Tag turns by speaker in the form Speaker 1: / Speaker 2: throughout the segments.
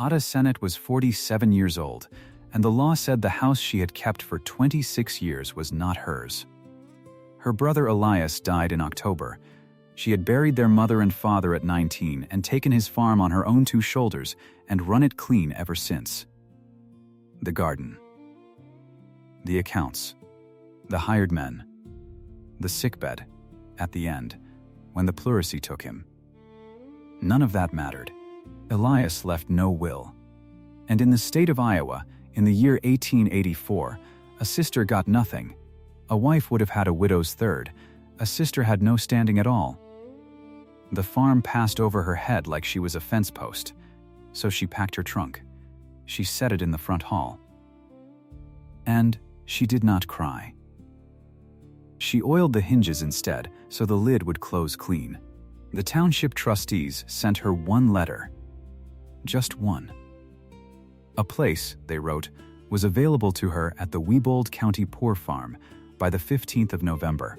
Speaker 1: Ada Sennett was 47 years old, and the law said the house she had kept for 26 years was not hers. Her brother Elias died in October. She had buried their mother and father at 19 and taken his farm on her own two shoulders and run it clean ever since. The garden. The accounts. The hired men. The sickbed, at the end, when the pleurisy took him. None of that mattered. Elias left no will. And in the state of Iowa, in the year 1884, a sister got nothing. A wife would have had a widow's third. A sister had no standing at all. The farm passed over her head like she was a fence post. So she packed her trunk. She set it in the front hall. And she did not cry. She oiled the hinges instead, so the lid would close clean. The township trustees sent her one letter. Just one. A place, they wrote, was available to her at the Webold County Poor Farm by the 15th of November.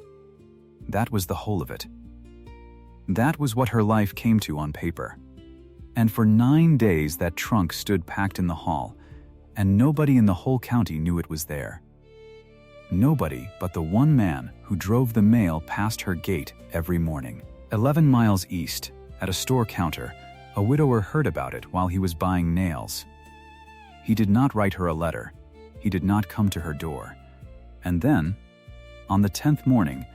Speaker 1: That was the whole of it. That was what her life came to on paper. And for 9 days that trunk stood packed in the hall, and nobody in the whole county knew it was there. Nobody but the one man who drove the mail past her gate every morning. 11 miles east, at a store counter, a widower heard about it while he was buying nails. He did not write her a letter. He did not come to her door. And then, on the 10th morning,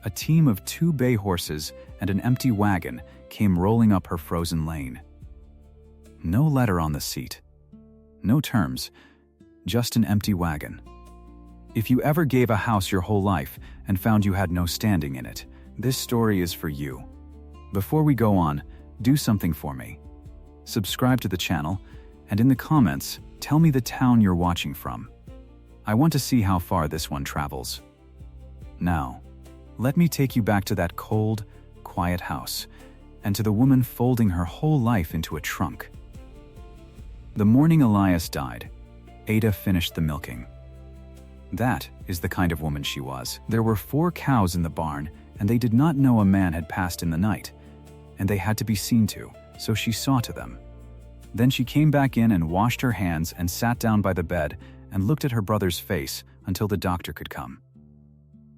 Speaker 1: a team of 2 bay horses and an empty wagon came rolling up her frozen lane. No letter on the seat. No terms, just an empty wagon. If you ever gave a house your whole life and found you had no standing in it, this story is for you. Before we go on, do something for me. Subscribe to the channel, and in the comments, tell me the town you're watching from. I want to see how far this one travels. Now, let me take you back to that cold, quiet house, and to the woman folding her whole life into a trunk. The morning Elias died, Ada finished the milking. That is the kind of woman she was. There were 4 cows in the barn, and they did not know a man had passed in the night, and they had to be seen to, so she saw to them. Then she came back in and washed her hands and sat down by the bed and looked at her brother's face until the doctor could come.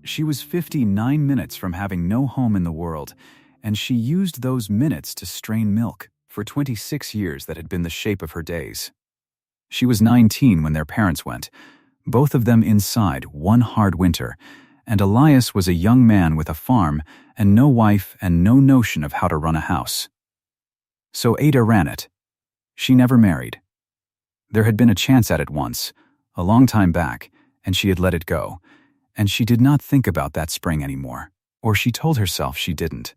Speaker 1: She was 59 minutes from having no home in the world, and she used those minutes to strain milk. For 26 years that had been the shape of her days. She was 19 when their parents went, both of them inside one hard winter, and Elias was a young man with a farm and no wife and no notion of how to run a house. So Ada ran it. She never married. There had been a chance at it once, a long time back, and she had let it go, and she did not think about that spring anymore, or she told herself she didn't.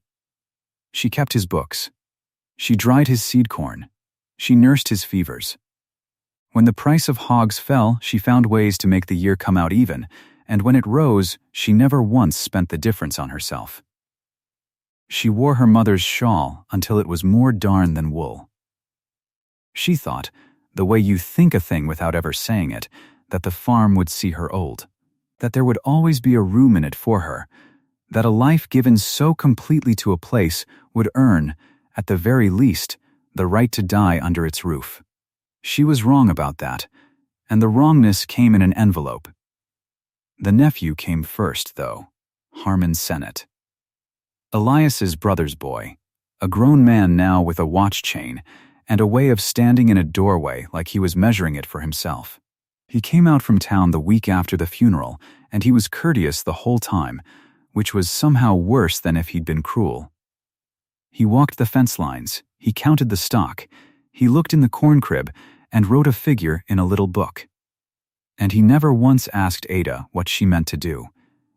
Speaker 1: She kept his books. She dried his seed corn. She nursed his fevers. When the price of hogs fell, she found ways to make the year come out even, and when it rose, she never once spent the difference on herself. She wore her mother's shawl until it was more darn than wool. She thought, the way you think a thing without ever saying it, that the farm would see her old, that there would always be a room in it for her, that a life given so completely to a place would earn, at the very least, the right to die under its roof. She was wrong about that, and the wrongness came in an envelope. The nephew came first, though, Harmon Sennett. Elias's brother's boy, a grown man now with a watch chain and a way of standing in a doorway like he was measuring it for himself. He came out from town the week after the funeral, and he was courteous the whole time, which was somehow worse than if he'd been cruel. He walked the fence lines, he counted the stock, he looked in the corn crib, and wrote a figure in a little book. And he never once asked Ada what she meant to do,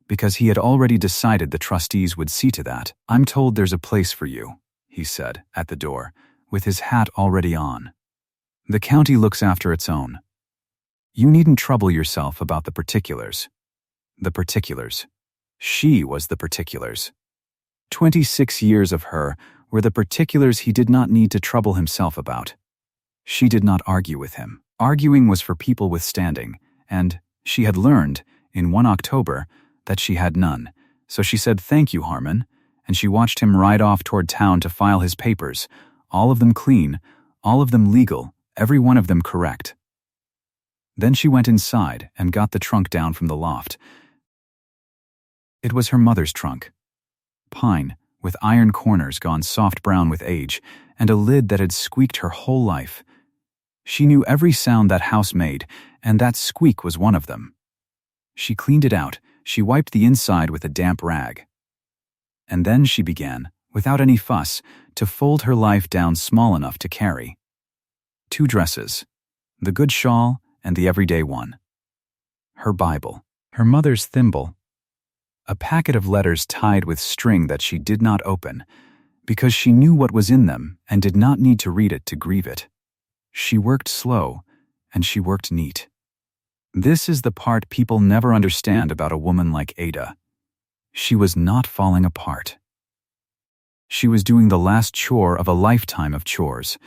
Speaker 1: because he had already decided the trustees would see to that. "I'm told there's a place for you," he said, at the door, with his hat already on. "The county looks after its own. You needn't trouble yourself about the particulars." The particulars. She was the particulars. 26 years of her were the particulars he did not need to trouble himself about. She did not argue with him. Arguing was for people with standing, and she had learned, in 1 October, that she had none. So she said, "Thank you, Harmon," and she watched him ride off toward town to file his papers, all of them clean, all of them legal, every one of them correct. Then she went inside and got the trunk down from the loft. It was her mother's trunk. Pine, with iron corners gone soft brown with age, and a lid that had squeaked her whole life. She knew every sound that house made, and that squeak was one of them. She cleaned it out. She wiped the inside with a damp rag. And then she began, without any fuss, to fold her life down small enough to carry. 2 dresses, the good shawl and the everyday one. Her Bible, her mother's thimble, a packet of letters tied with string that she did not open, because she knew what was in them and did not need to read it to grieve it. She worked slow, and she worked neat. This is the part people never understand about a woman like Ada. She was not falling apart. She was doing the last chore of a lifetime of chores,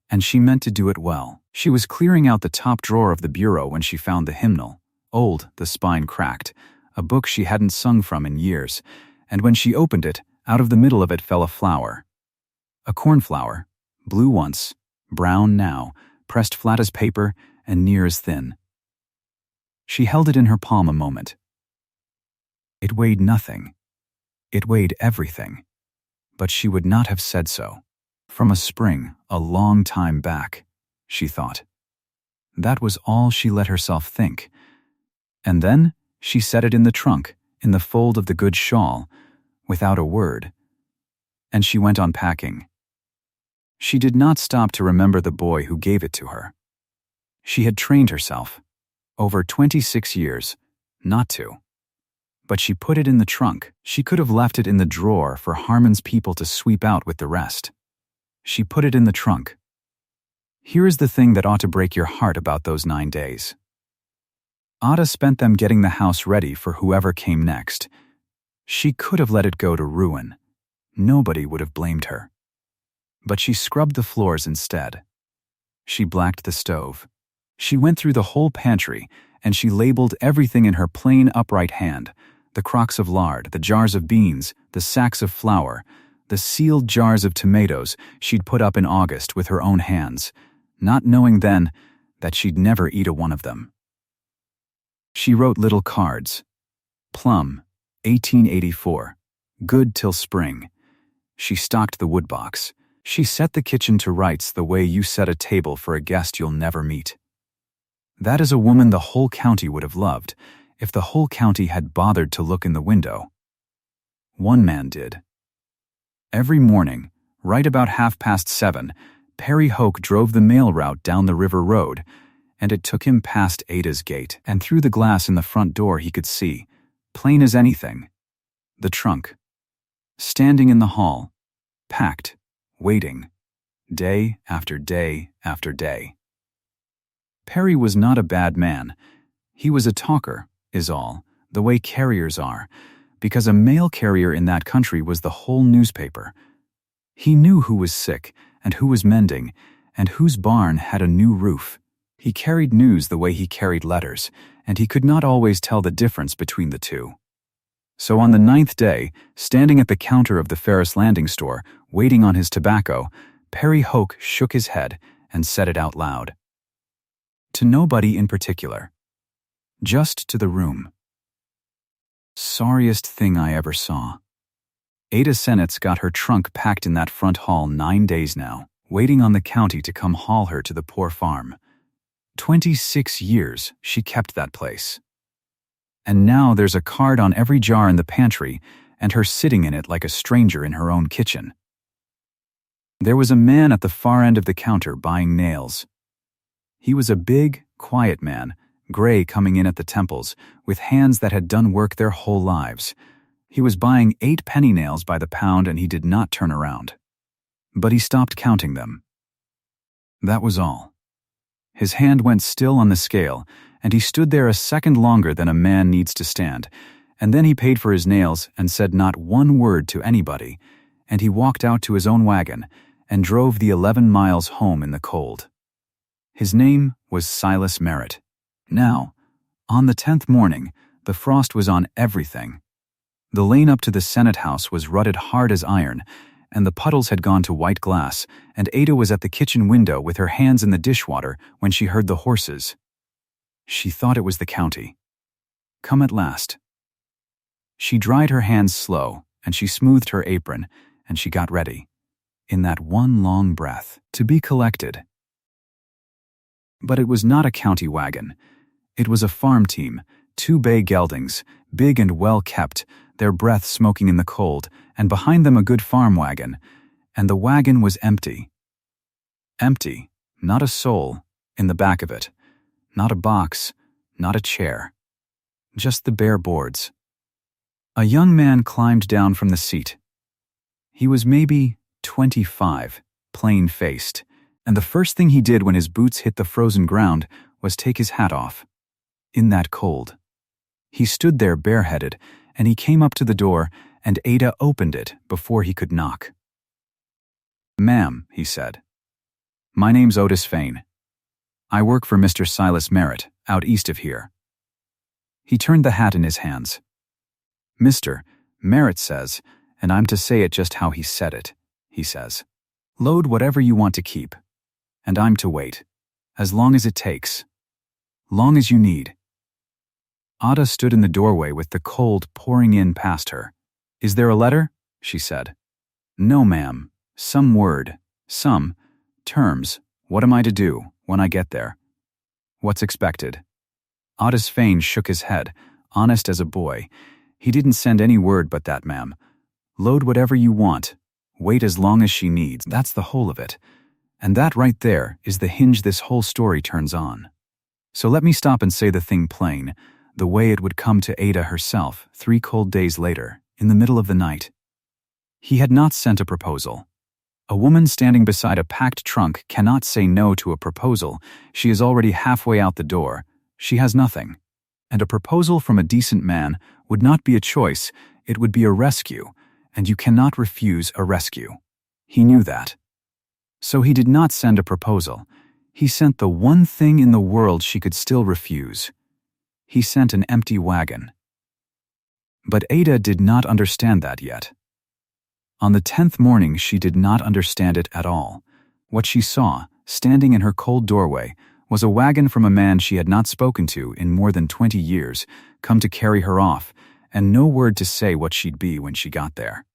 Speaker 1: and she meant to do it well. She was clearing out the top drawer of the bureau when she found the hymnal, old, the spine cracked, a book she hadn't sung from in years, and when she opened it, out of the middle of it fell a flower. A cornflower, blue once, brown now, pressed flat as paper and near as thin. She held it in her palm a moment. It weighed nothing. It weighed everything. But she would not have said so. From a spring, a long time back, she thought. That was all she let herself think. And then she set it in the trunk, in the fold of the good shawl, without a word. And she went on packing. She did not stop to remember the boy who gave it to her. She had trained herself, over 26 years, not to. But she put it in the trunk. She could have left it in the drawer for Harmon's people to sweep out with the rest. She put it in the trunk. Here is the thing that ought to break your heart about those 9 days. Ada spent them getting the house ready for whoever came next. She could have let it go to ruin. Nobody would have blamed her. But she scrubbed the floors instead. She blacked the stove. She went through the whole pantry, and she labeled everything in her plain upright hand, the crocks of lard, the jars of beans, the sacks of flour, the sealed jars of tomatoes she'd put up in August with her own hands, not knowing then that she'd never eat a one of them. She wrote little cards. Plum, 1884. Good till spring. She stocked the woodbox. She set the kitchen to rights the way you set a table for a guest you'll never meet. That is a woman the whole county would have loved, if the whole county had bothered to look in the window. One man did. Every morning, right about 7:30, Perry Hoke drove the mail route down the river road, and it took him past Ada's gate, and through the glass in the front door he could see, plain as anything, the trunk, standing in the hall, packed, waiting, day after day after day. Perry was not a bad man. He was a talker, is all, the way carriers are, because a mail carrier in that country was the whole newspaper. He knew who was sick and who was mending and whose barn had a new roof. He carried news the way he carried letters, and he could not always tell the difference between the two. So on the 9th day, standing at the counter of the Ferris Landing store, waiting on his tobacco, Perry Hoke shook his head and said it out loud. To nobody in particular. Just to the room. Sorriest thing I ever saw. Ada Sennett's got her trunk packed in that front hall 9 days now, waiting on the county to come haul her to the poor farm. 26 years she kept that place. And now there's a card on every jar in the pantry, and her sitting in it like a stranger in her own kitchen. There was a man at the far end of the counter buying nails. He was a big, quiet man, gray coming in at the temples, with hands that had done work their whole lives. He was buying 8 penny nails by the pound, and he did not turn around. But he stopped counting them. That was all. His hand went still on the scale, and he stood there a second longer than a man needs to stand, and then he paid for his nails and said not one word to anybody, and he walked out to his own wagon and drove the 11 miles home in the cold. His name was Silas Merritt. Now, on the 10th morning, the frost was on everything. The lane up to the Sennett house was rutted hard as iron, and the puddles had gone to white glass, and Ada was at the kitchen window with her hands in the dishwater when she heard the horses. She thought it was the county. Come at last. She dried her hands slow, and she smoothed her apron, and she got ready, in that one long breath, to be collected. But it was not a county wagon. It was a farm team, 2 bay geldings, big and well-kept, their breath smoking in the cold, and behind them a good farm wagon, and the wagon was empty. Empty, not a soul, in the back of it, not a box, not a chair, just the bare boards. A young man climbed down from the seat. He was maybe 25, plain-faced, and the first thing he did when his boots hit the frozen ground was take his hat off. In that cold. He stood there bareheaded, and he came up to the door, and Ada opened it before he could knock. "Ma'am," he said, "my name's Otis Fane. I work for Mr. Silas Merritt, out east of here." He turned the hat in his hands. "Mr. Merritt says, and I'm to say it just how he said it, he says, load whatever you want to keep, and I'm to wait, as long as it takes, long as you need." Ada stood in the doorway with the cold pouring in past her. "Is there a letter?" she said. "No, ma'am. Some word. Some terms. What am I to do when I get there?" "What's expected?" Otis Fane shook his head, honest as a boy. "He didn't send any word but that, ma'am. Load whatever you want. Wait as long as she needs. That's the whole of it. And that right there is the hinge this whole story turns on. So let me stop and say the thing plain, the way it would come to Ada herself 3 cold days later, in the middle of the night. He had not sent a proposal. A woman standing beside a packed trunk cannot say no to a proposal. She is already halfway out the door. She has nothing. And a proposal from a decent man would not be a choice, it would be a rescue, and you cannot refuse a rescue. He knew that. So he did not send a proposal. He sent the one thing in the world she could still refuse. He sent an empty wagon. But Ada did not understand that yet. On the 10th morning she did not understand it at all. What she saw, standing in her cold doorway, was a wagon from a man she had not spoken to in more than 20 years, come to carry her off, and no word to say what she'd be when she got there.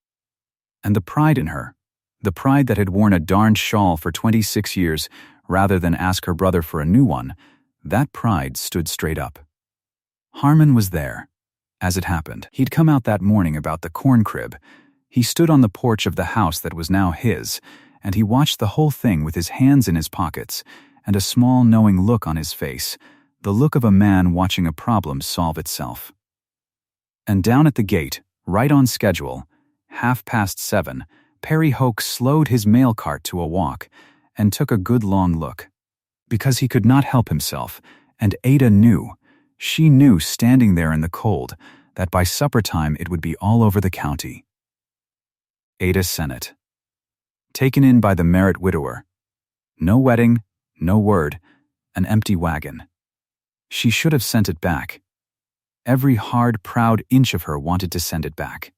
Speaker 1: And the pride in her, the pride that had worn a darned shawl for 26 years rather than ask her brother for a new one, that pride stood straight up. Harmon was there. As it happened, he'd come out that morning about the corn crib. He stood on the porch of the house that was now his, and he watched the whole thing with his hands in his pockets and a small knowing look on his face, the look of a man watching a problem solve itself. And down at the gate, right on schedule, 7:30, Perry Hoke slowed his mail cart to a walk and took a good long look. Because he could not help himself, and Ada knew, she knew standing there in the cold, that by supper time it would be all over the county. Ada Sennett. Taken in by the Merritt widower. No wedding, no word, an empty wagon. She should have sent it back. Every hard, proud inch of her wanted to send it back.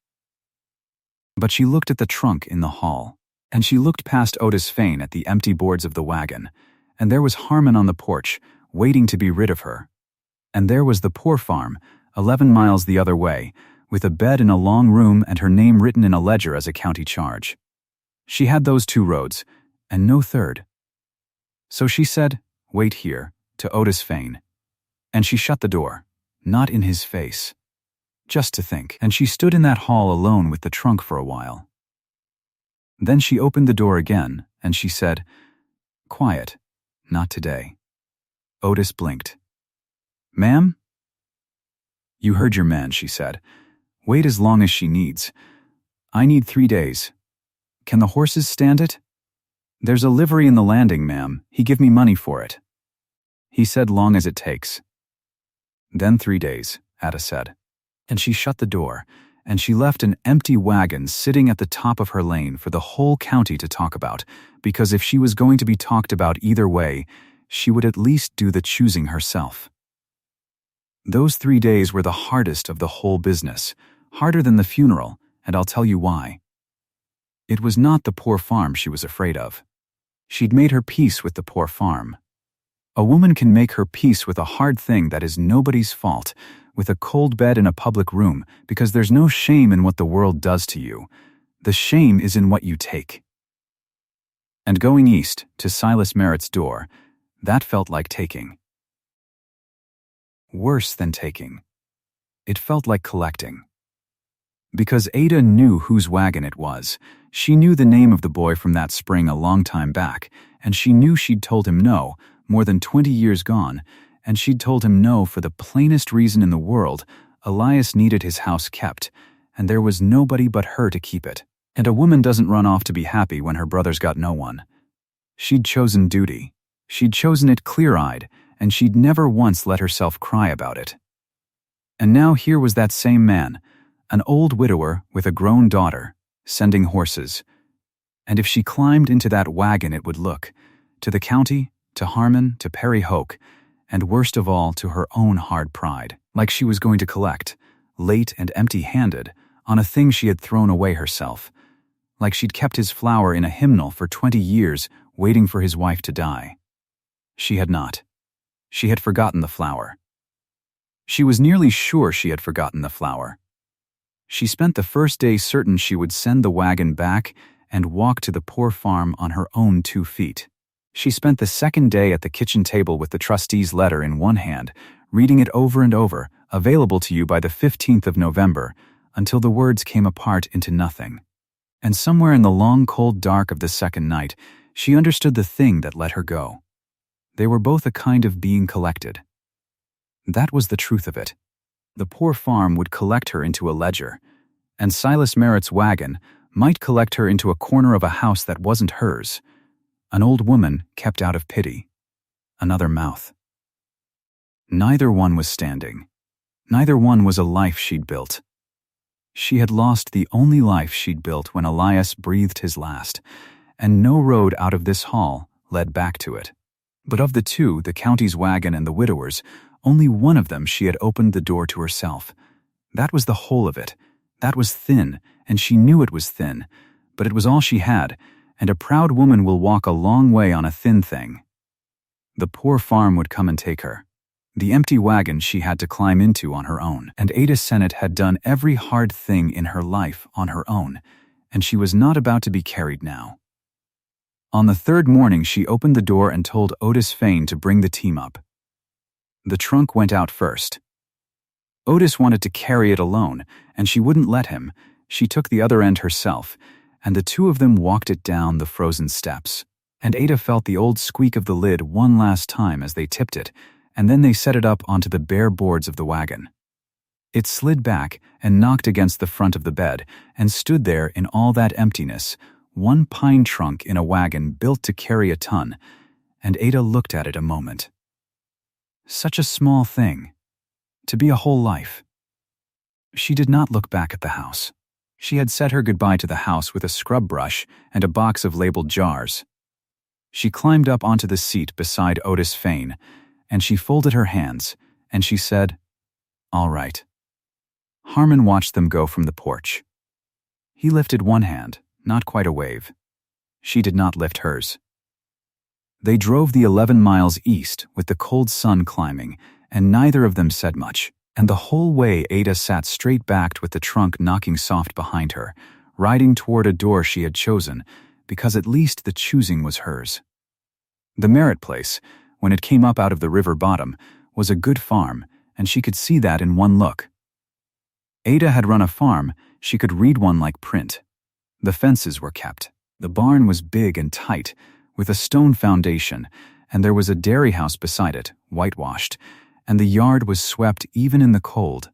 Speaker 1: But she looked at the trunk in the hall, and she looked past Otis Fane at the empty boards of the wagon, and there was Harmon on the porch, waiting to be rid of her. And there was the poor farm, 11 miles the other way, with a bed in a long room and her name written in a ledger as a county charge. She had those 2 roads, and no third. So she said, "Wait here," to Otis Fane. And she shut the door, not in his face. Just to think. And she stood in that hall alone with the trunk for a while. Then she opened the door again, and she said, "Quiet, not today." Otis blinked. "Ma'am?" "You heard your man," she said. "Wait as long as she needs. I need 3 days. Can the horses stand it?" "There's a livery in the landing, ma'am. He give me money for it." He said, "Long as it takes." Then 3 days, Ada said. And she shut the door, and she left an empty wagon sitting at the top of her lane for the whole county to talk about, because if she was going to be talked about either way, she would at least do the choosing herself. Those 3 days were the hardest of the whole business, harder than the funeral, and I'll tell you why. It was not the poor farm she was afraid of. She'd made her peace with the poor farm. A woman can make her peace with a hard thing that is nobody's fault, with a cold bed in a public room, because there's no shame in what the world does to you. The shame is in what you take. And going east, to Silas Merritt's door, that felt like taking. Worse than taking. It felt like collecting. Because Ada knew whose wagon it was. She knew the name of the boy from that spring a long time back, and she knew she'd told him no, more than 20 years gone, and she'd told him no for the plainest reason in the world. Elias needed his house kept, and there was nobody but her to keep it. And a woman doesn't run off to be happy when her brother's got no one. She'd chosen duty. She'd chosen it clear-eyed, and she'd never once let herself cry about it. And now here was that same man, an old widower with a grown daughter, sending horses. And if she climbed into that wagon, it would look to the county, to Harmon, to Perry Hoke, and worst of all, to her own hard pride, like she was going to collect, late and empty-handed, on a thing she had thrown away herself, like she'd kept his flower in a hymnal for 20 years, waiting for his wife to die. She had not. She had forgotten the flower. She was nearly sure she had forgotten the flower. She spent the first day certain she would send the wagon back and walk to the poor farm on her own 2 feet. She spent the second day at the kitchen table with the trustees' letter in one hand, reading it over and over, available to you by the 15th of November, until the words came apart into nothing. And somewhere in the long cold dark of the second night, she understood the thing that let her go. They were both a kind of being collected. That was the truth of it. The poor farm would collect her into a ledger, and Silas Merritt's wagon might collect her into a corner of a house that wasn't hers. An old woman kept out of pity. Another mouth. Neither one was standing. Neither one was a life she'd built. She had lost the only life she'd built when Elias breathed his last, and no road out of this hall led back to it. But of the two, the county's wagon and the widower's, only one of them she had opened the door to herself. That was the whole of it. That was thin, and she knew it was thin, but it was all she had, and a proud woman will walk a long way on a thin thing. The poor farm would come and take her. The empty wagon she had to climb into on her own, and Ada Sennett had done every hard thing in her life on her own, and she was not about to be carried now. On the third morning she opened the door and told Otis Fane to bring the team up. The trunk went out first. Otis wanted to carry it alone, and she wouldn't let him. She took the other end herself, and the two of them walked it down the frozen steps. And Ada felt the old squeak of the lid one last time as they tipped it, and then they set it up onto the bare boards of the wagon. It slid back and knocked against the front of the bed, and stood there in all that emptiness, one pine trunk in a wagon built to carry a ton, and Ada looked at it a moment. Such a small thing. To be a whole life. She did not look back at the house. She had said her goodbye to the house with a scrub brush and a box of labeled jars. She climbed up onto the seat beside Otis Fane, and she folded her hands, and she said, "All right." Harmon watched them go from the porch. He lifted one hand, not quite a wave. She did not lift hers. They drove the 11 miles east with the cold sun climbing, and neither of them said much, and the whole way Ada sat straight-backed with the trunk knocking soft behind her, riding toward a door she had chosen, because at least the choosing was hers. The Merritt place, when it came up out of the river bottom, was a good farm, and she could see that in one look. Ada had run a farm, she could read one like print. The fences were kept. The barn was big and tight, with a stone foundation, and there was a dairy house beside it, whitewashed, and the yard was swept even in the cold.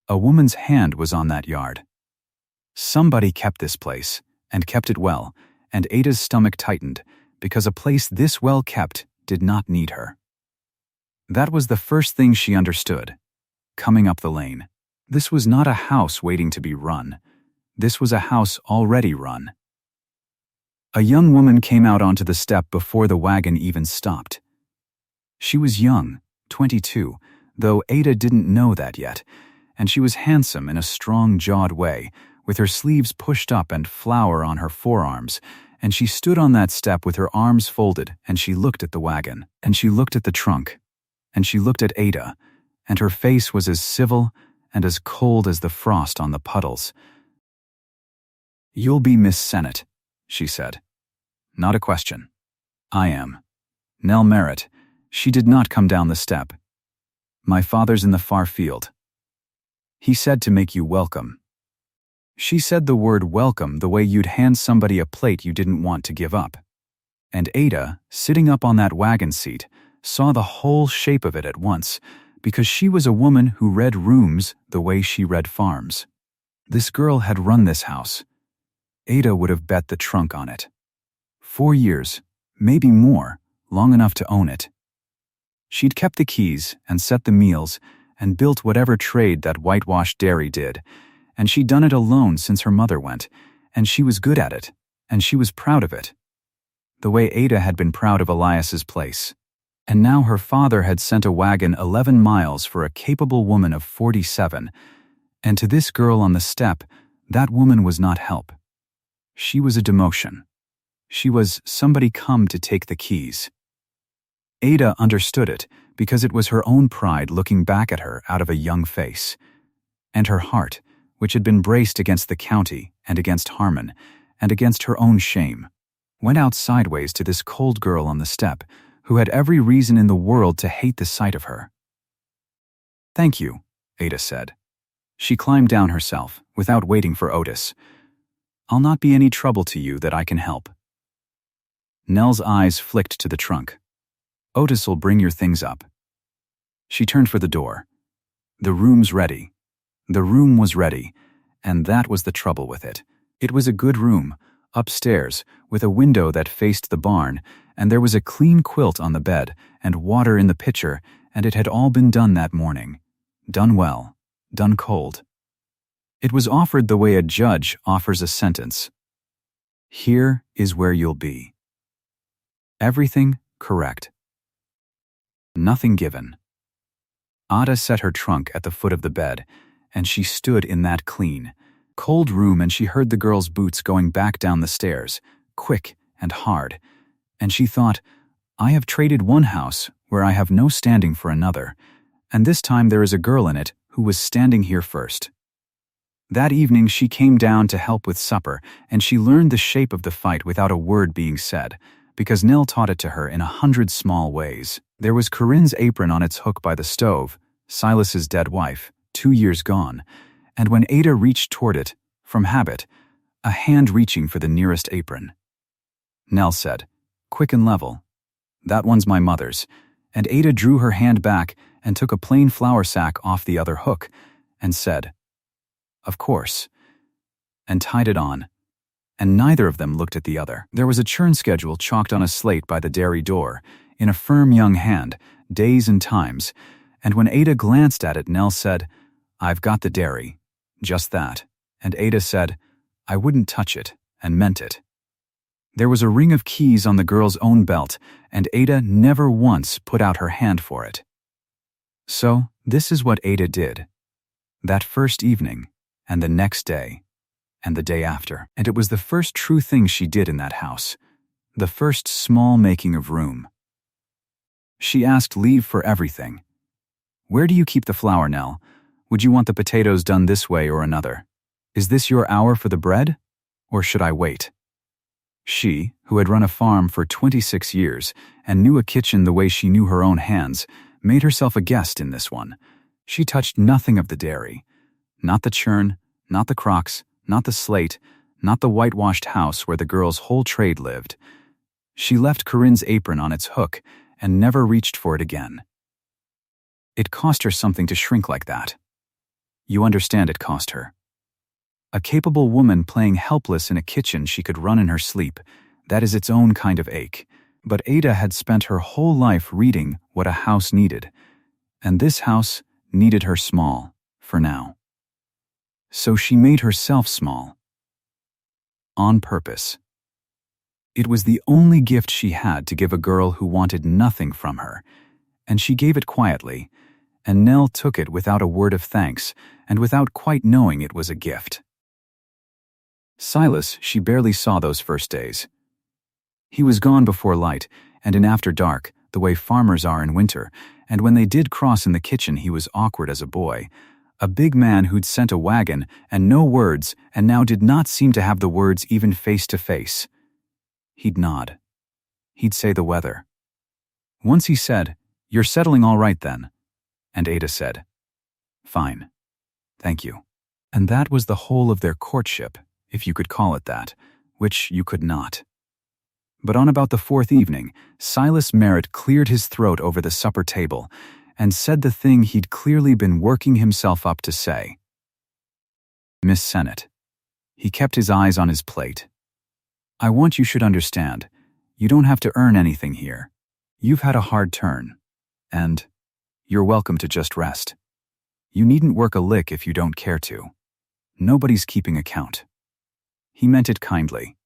Speaker 1: A woman's hand was on that yard. Somebody kept this place, and kept it well, and Ada's stomach tightened, because a place this well kept did not need her. That was the first thing she understood, coming up the lane. This was not a house waiting to be run. This was a house already run. A young woman came out onto the step before the wagon even stopped. She was young, 22, though Ada didn't know that yet, and she was handsome in a strong-jawed way, with her sleeves pushed up and flour on her forearms, and she stood on that step with her arms folded, and she looked at the wagon, and she looked at the trunk, and she looked at Ada, and her face was as civil and as cold as the frost on the puddles. "You'll be Miss Sennett," she said. "Not a question. I am. Nell Merritt." She did not come down the step. "My father's in the far field. He said to make you welcome." She said the word welcome the way you'd hand somebody a plate you didn't want to give up. And Ada, sitting up on that wagon seat, saw the whole shape of it at once, because she was a woman who read rooms the way she read farms. This girl had run this house. Ada would have bet the trunk on it. 4 years, maybe more, long enough to own it. She'd kept the keys and set the meals and built whatever trade that whitewashed dairy did, and she'd done it alone since her mother went, and she was good at it, and she was proud of it. The way Ada had been proud of Elias's place. And now her father had sent a wagon 11 miles for a capable woman of 47, and to this girl on the step, that woman was not help. She was a demotion. She was somebody come to take the keys. Ada understood it because it was her own pride looking back at her out of a young face. And her heart, which had been braced against the county and against Harmon and against her own shame, went out sideways to this cold girl on the step who had every reason in the world to hate the sight of her. "Thank you," Ada said. She climbed down herself, without waiting for Otis. "I'll not be any trouble to you that I can help." Nell's eyes flicked to the trunk. "Otis'll bring your things up." She turned for the door. "The room's ready." The room was ready, and that was the trouble with it. It was a good room, upstairs, with a window that faced the barn, and there was a clean quilt on the bed, and water in the pitcher, and it had all been done that morning. Done well, done cold. It was offered the way a judge offers a sentence. Here is where you'll be. Everything correct. Nothing given. Ada set her trunk at the foot of the bed, and she stood in that clean, cold room, and she heard the girl's boots going back down the stairs, quick and hard, and she thought, I have traded one house where I have no standing for another, and this time there is a girl in it who was standing here first. That evening she came down to help with supper, and she learned the shape of the fight without a word being said, because Nell taught it to her in 100 small ways. There was Corinne's apron on its hook by the stove, Silas's dead wife, 2 years gone, and when Ada reached toward it, from habit, a hand reaching for the nearest apron. Nell said, quick and level, that one's my mother's, and Ada drew her hand back and took a plain flour sack off the other hook, and said, of course, and tied it on, and neither of them looked at the other. There was a churn schedule chalked on a slate by the dairy door, in a firm young hand, days and times, and when Ada glanced at it, Nell said, I've got the dairy, just that, and Ada said, I wouldn't touch it, and meant it. There was a ring of keys on the girl's own belt, and Ada never once put out her hand for it. So, this is what Ada did. That first evening, and the next day, and the day after. And it was the first true thing she did in that house, the first small making of room. She asked leave for everything. Where do you keep the flour, Nell? Would you want the potatoes done this way or another? Is this your hour for the bread? Or should I wait? She, who had run a farm for 26 years and knew a kitchen the way she knew her own hands, made herself a guest in this one. She touched nothing of the dairy. Not the churn, not the crocks, not the slate, not the whitewashed house where the girl's whole trade lived. She left Corinne's apron on its hook and never reached for it again. It cost her something to shrink like that. You understand it cost her. A capable woman playing helpless in a kitchen she could run in her sleep, that is its own kind of ache. But Ada had spent her whole life reading what a house needed, and this house needed her small, for now. So she made herself small. On purpose. It was the only gift she had to give a girl who wanted nothing from her, and she gave it quietly, and Nell took it without a word of thanks and without quite knowing it was a gift. Silas she barely saw those first days. He was gone before light, and in after dark, the way farmers are in winter, and when they did cross in the kitchen he was awkward as a boy, a big man who'd sent a wagon and no words and now did not seem to have the words even face to face. He'd nod. He'd say the weather. Once he said, "You're settling all right then," and Ada said, "Fine. Thank you." And that was the whole of their courtship, if you could call it that, which you could not. But on about the fourth evening, Silas Merritt cleared his throat over the supper table and said the thing he'd clearly been working himself up to say. "Miss Sennett." He kept his eyes on his plate. "I want you should understand, you don't have to earn anything here. You've had a hard turn. And you're welcome to just rest. You needn't work a lick if you don't care to. Nobody's keeping account." He meant it kindly.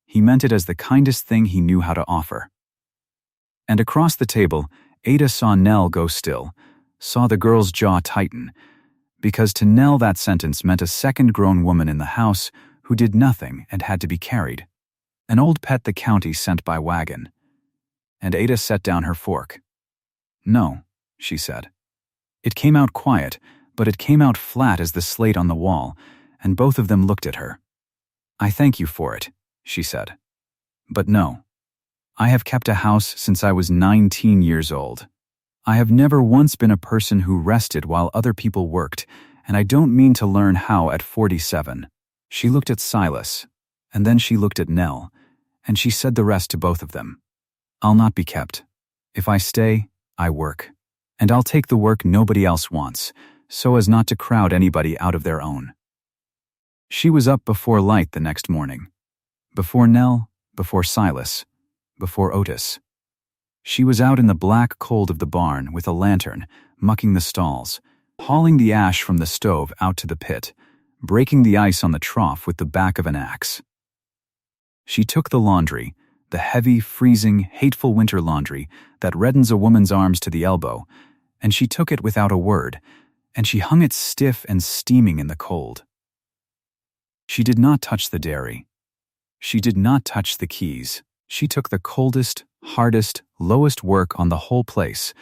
Speaker 1: He meant it as the kindest thing he knew how to offer. And across the table, Ada saw Nell go still, saw the girl's jaw tighten, because to Nell that sentence meant a second-grown woman in the house who did nothing and had to be carried. An old pet the county sent by Wagon. And Ada set down her fork. "No," she said. It came out quiet, but it came out flat as the slate on the wall, and both of them looked at her. "I thank you for it," she said. "But no. I have kept a house since I was 19 years old. I have never once been a person who rested while other people worked, and I don't mean to learn how at 47. She looked at Silas, and then she looked at Nell, and she said the rest to both of them. "I'll not be kept. If I stay, I work. And I'll take the work nobody else wants, so as not to crowd anybody out of their own." She was up before light the next morning. Before Nell, before Silas, before Otis. She was out in the black cold of the barn with a lantern, mucking the stalls, hauling the ash from the stove out to the pit, breaking the ice on the trough with the back of an axe. She took the laundry, the heavy, freezing, hateful winter laundry that reddens a woman's arms to the elbow, and she took it without a word, and she hung it stiff and steaming in the cold. She did not touch the dairy. She did not touch the keys. She took the coldest, hardest, lowest work on the whole place,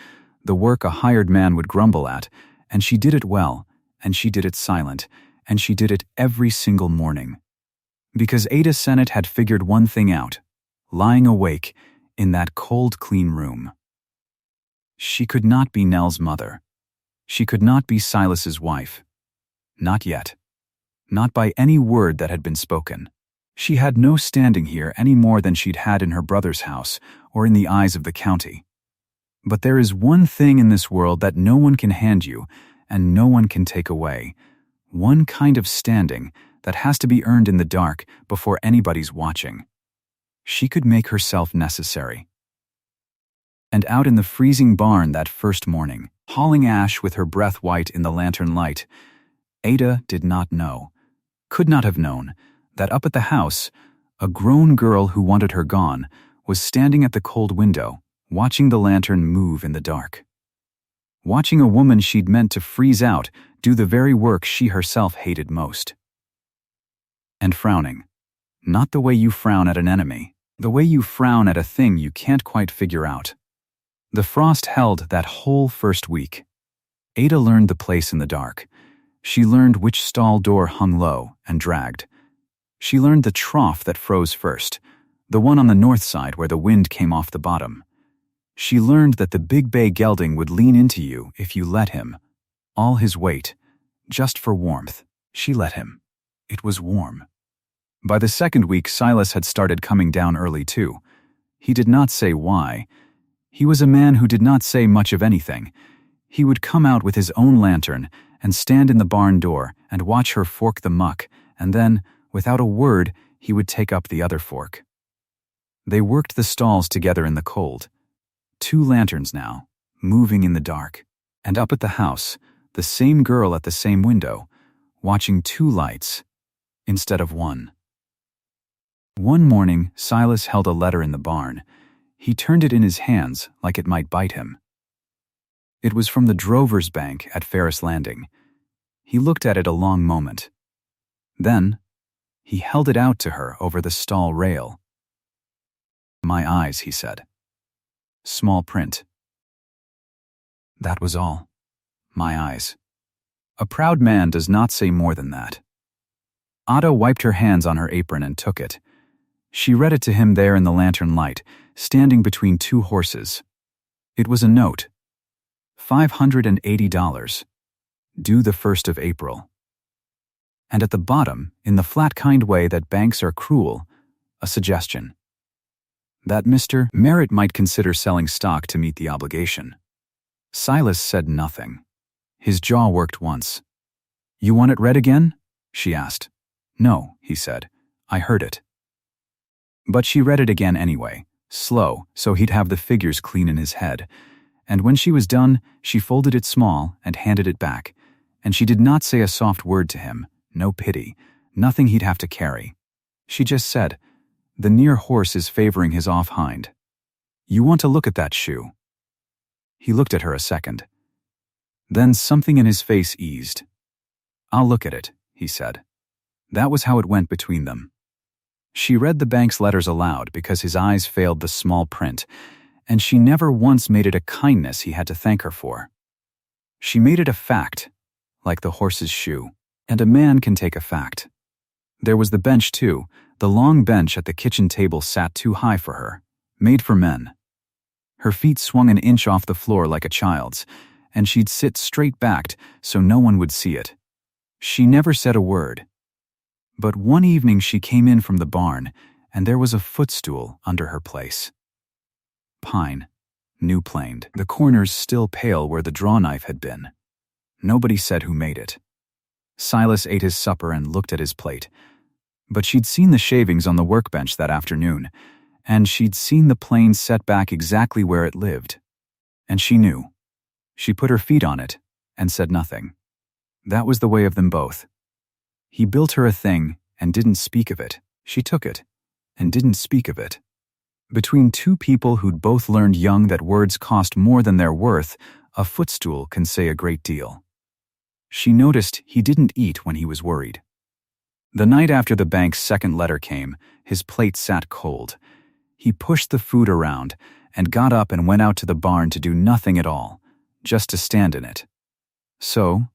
Speaker 1: the work a hired man would grumble at, and she did it well, and she did it silent, and she did it every single morning. Because Ada Sennett had figured one thing out, lying awake in that cold, clean room. She could not be Nell's mother. She could not be Silas's wife. Not yet. Not by any word that had been spoken. She had no standing here any more than she'd had in her brother's house or in the eyes of the county. But there is one thing in this world that no one can hand you and no one can take away. One kind of standing that has to be earned in the dark before anybody's watching. She could make herself necessary. And out in the freezing barn that first morning, hauling ash with her breath white in the lantern light, Ada did not know, could not have known, that up at the house, a grown girl who wanted her gone was standing at the cold window, watching the lantern move in the dark. Watching a woman she'd meant to freeze out do the very work she herself hated most. And frowning. Not the way you frown at an enemy, the way you frown at a thing you can't quite figure out. The frost held that whole first week. Ada learned the place in the dark. She learned which stall door hung low and dragged. She learned the trough that froze first, the one on the north side where the wind came off the bottom. She learned that the big bay gelding would lean into you if you let him. All his weight, just for warmth. She let him. It was warm. By the second week, Silas had started coming down early too. He did not say why. He was a man who did not say much of anything. He would come out with his own lantern and stand in the barn door and watch her fork the muck, and then, without a word, he would take up the other fork. They worked the stalls together in the cold. 2 lanterns now, moving in the dark, and up at the house, the same girl at the same window, watching 2 lights instead of 1. One morning, Silas held a letter in the barn. He turned it in his hands like it might bite him. It was from the Drover's Bank at Ferris Landing. He looked at it a long moment. Then, He held it out to her over the stall rail. "My eyes," he said. Small print. That was all. My eyes. A proud man does not say more than that. Ada wiped her hands on her apron and took it. She read it to him there in the lantern light, standing between two horses. It was a note. $580. Due the 1st of April. And at the bottom, in the flat kind way that banks are cruel, a suggestion. That Mr. Merritt might consider selling stock to meet the obligation. Silas said nothing. His jaw worked once. "You want it read again?" she asked. "No," he said. "I heard it." But she read it again anyway, slow, so he'd have the figures clean in his head. And when she was done, she folded it small and handed it back. And she did not say a soft word to him, no pity, nothing he'd have to carry. She just said, "The near horse is favoring his off hind. You want to look at that shoe?" He looked at her a second. Then something in his face eased. "I'll look at it," he said. That was how it went between them. She read the bank's letters aloud because his eyes failed the small print, and she never once made it a kindness he had to thank her for. She made it a fact, like the horse's shoe, and a man can take a fact. There was the bench too. The long bench at the kitchen table sat too high for her, made for men. Her feet swung an inch off the floor like a child's, and she'd sit straight-backed so no one would see it. She never said a word. But one evening she came in from the barn, and there was a footstool under her place. Pine, new planed, the corners still pale where the draw-knife had been. Nobody said who made it. Silas ate his supper and looked at his plate. But she'd seen the shavings on the workbench that afternoon, and she'd seen the plane set back exactly where it lived. And she knew. She put her feet on it and said nothing. That was the way of them both. He built her a thing and didn't speak of it. She took it and didn't speak of it. Between two people who'd both learned young that words cost more than their worth, a footstool can say a great deal. She noticed he didn't eat when he was worried. The night after the bank's second letter came, his plate sat cold. He pushed the food around and got up and went out to the barn to do nothing at all, just to stand in it. So,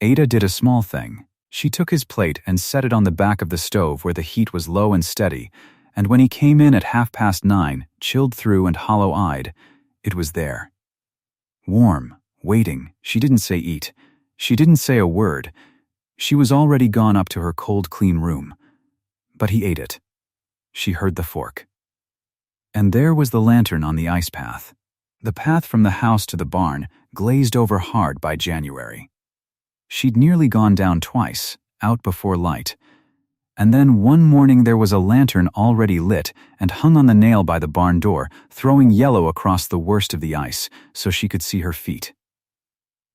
Speaker 1: Ada did a small thing. She took his plate and set it on the back of the stove where the heat was low and steady, and when he came in at 9:30, chilled through and hollow-eyed, it was there. Warm, waiting. She didn't say eat. She didn't say a word. She was already gone up to her cold, clean room. But he ate it. She heard the fork. And there was the lantern on the ice path. The path from the house to the barn, glazed over hard by January. She'd nearly gone down twice, out before light. And then one morning there was a lantern already lit and hung on the nail by the barn door, throwing yellow across the worst of the ice so she could see her feet.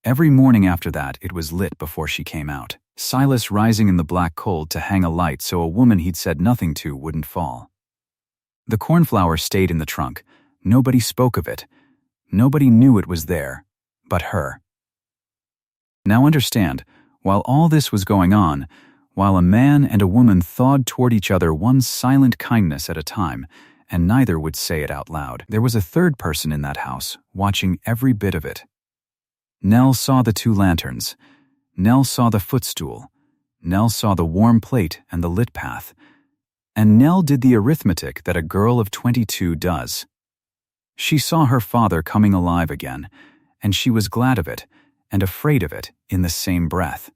Speaker 1: Every morning after that it was lit before she came out, Silas rising in the black cold to hang a light so a woman he'd said nothing to wouldn't fall. The cornflower stayed in the trunk. Nobody spoke of it. Nobody knew it was there, but her. Now understand, while all this was going on, while a man and a woman thawed toward each other one silent kindness at a time, and neither would say it out loud, there was a third person in that house, watching every bit of it. Nell saw the two lanterns. Nell saw the footstool. Nell saw the warm plate and the lit path. And Nell did the arithmetic that a girl of 22 does. She saw her father coming alive again, and she was glad of it, and afraid of it in the same breath.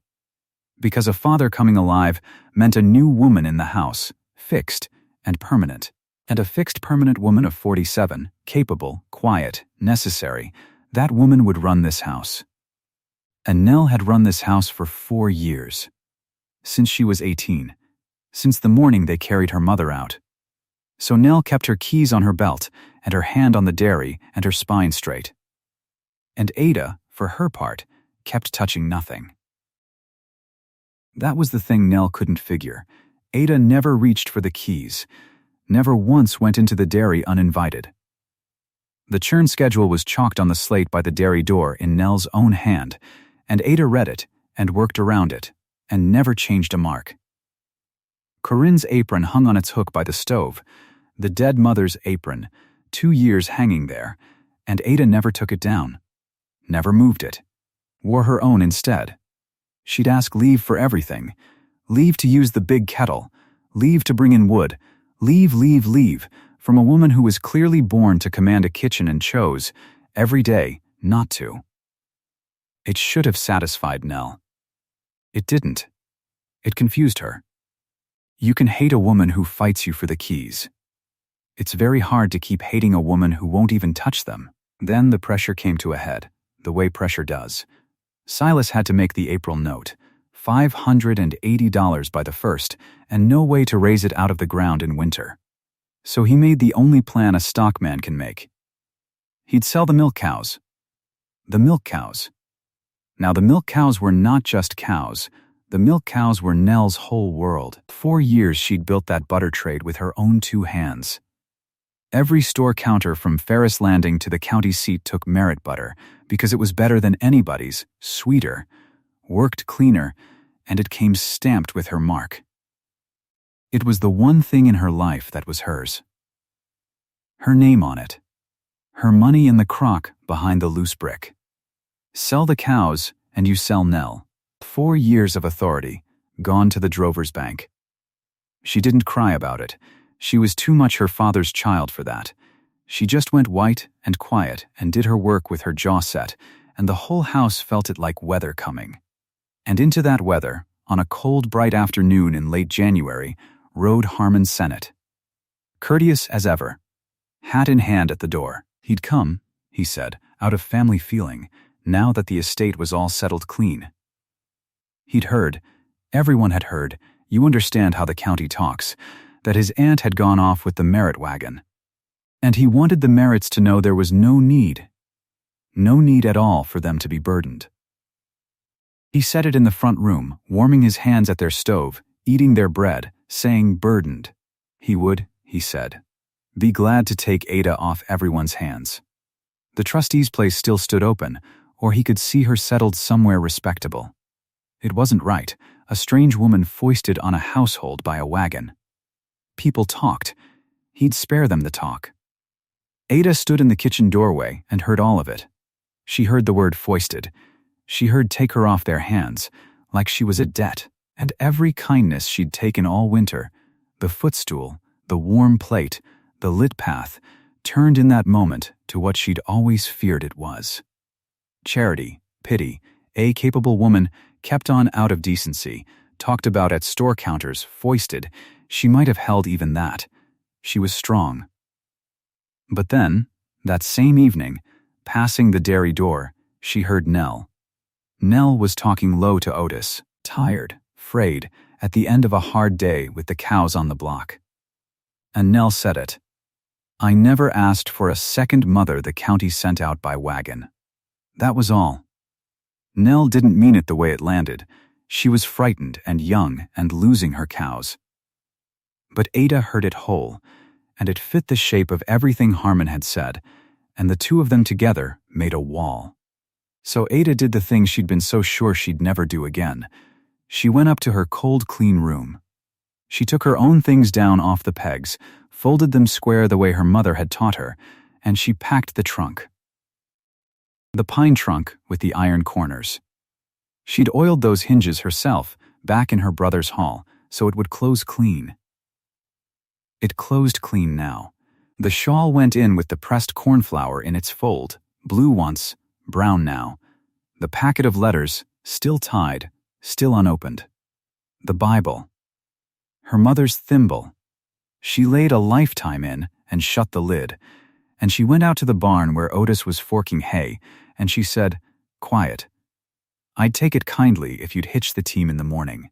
Speaker 1: Because a father coming alive meant a new woman in the house, fixed and permanent. And a fixed permanent woman of 47, capable, quiet, necessary, that woman would run this house. And Nell had run this house for 4 years. Since she was 18. Since the morning they carried her mother out. So Nell kept her keys on her belt, and her hand on the dairy, and her spine straight. And Ada, for her part, kept touching nothing. That was the thing Nell couldn't figure. Ada never reached for the keys, never once went into the dairy uninvited. The churn schedule was chalked on the slate by the dairy door in Nell's own hand, and Ada read it and worked around it, and never changed a mark. Corinne's apron hung on its hook by the stove, the dead mother's apron, 2 years hanging there, and Ada never took it down, never moved it, wore her own instead. She'd ask leave for everything, leave to use the big kettle, leave to bring in wood, leave, from a woman who was clearly born to command a kitchen and chose, every day, not to. It should have satisfied Nell. It didn't. It confused her. You can hate a woman who fights you for the keys. It's very hard to keep hating a woman who won't even touch them. Then the pressure came to a head, the way pressure does. Silas had to make the April note, $580 by the 1st, and no way to raise it out of the ground in winter. So he made the only plan a stockman can make. He'd sell the milk cows. The milk cows. Now the milk cows were not just cows. The milk cows were Nell's whole world. 4 years she'd built that butter trade with her own 2 hands. Every store counter from Ferris Landing to the county seat took Merit butter because it was better than anybody's, sweeter, worked cleaner, and it came stamped with her mark. It was the one thing in her life that was hers. Her name on it. Her money in the crock behind the loose brick. Sell the cows and you sell Nell. 4 years of authority, gone to the drover's bank. She didn't cry about it. She was too much her father's child for that. She just went white and quiet and did her work with her jaw set, and the whole house felt it like weather coming. And into that weather, on a cold, bright afternoon in late January, rode Harmon Sennett. Courteous as ever, hat in hand at the door. He'd come, he said, out of family feeling, now that the estate was all settled clean. He'd heard, everyone had heard, you understand how the county talks, that his aunt had gone off with the Merit wagon. And he wanted the Merits to know there was no need at all for them to be burdened. He said it in the front room, warming his hands at their stove, eating their bread, saying burdened. He would, he said, be glad to take Ada off everyone's hands. The trustees' place still stood open, or he could see her settled somewhere respectable. It wasn't right, a strange woman foisted on a household by a wagon. People talked. He'd spare them the talk. Ada stood in the kitchen doorway and heard all of it. She heard the word foisted. She heard take her off their hands, like she was a debt, and every kindness she'd taken all winter, the footstool, the warm plate, the lit path, turned in that moment to what she'd always feared it was. Charity, pity, a capable woman, kept on out of decency, talked about at store counters, foisted. She might have held even that. She was strong. But then, that same evening, passing the dairy door, she heard Nell. Nell was talking low to Otis, tired, frayed, at the end of a hard day with the cows on the block. And Nell said it. I never asked for a second mother the county sent out by wagon. That was all. Nell didn't mean it the way it landed. She was frightened and young and losing her cows. But Ada heard it whole, and it fit the shape of everything Harmon had said, and the two of them together made a wall. So Ada did the thing she'd been so sure she'd never do again. She went up to her cold, clean room. She took her own things down off the pegs, folded them square the way her mother had taught her, and she packed the trunk. The pine trunk with the iron corners. She'd oiled those hinges herself back in her brother's hall, so it would close clean. It closed clean now. The shawl went in with the pressed cornflour in its fold, blue once, brown now. The packet of letters, still tied, still unopened. The Bible. Her mother's thimble. She laid a lifetime in and shut the lid, and she went out to the barn where Otis was forking hay, and she said, quiet, I'd take it kindly if you'd hitch the team in the morning.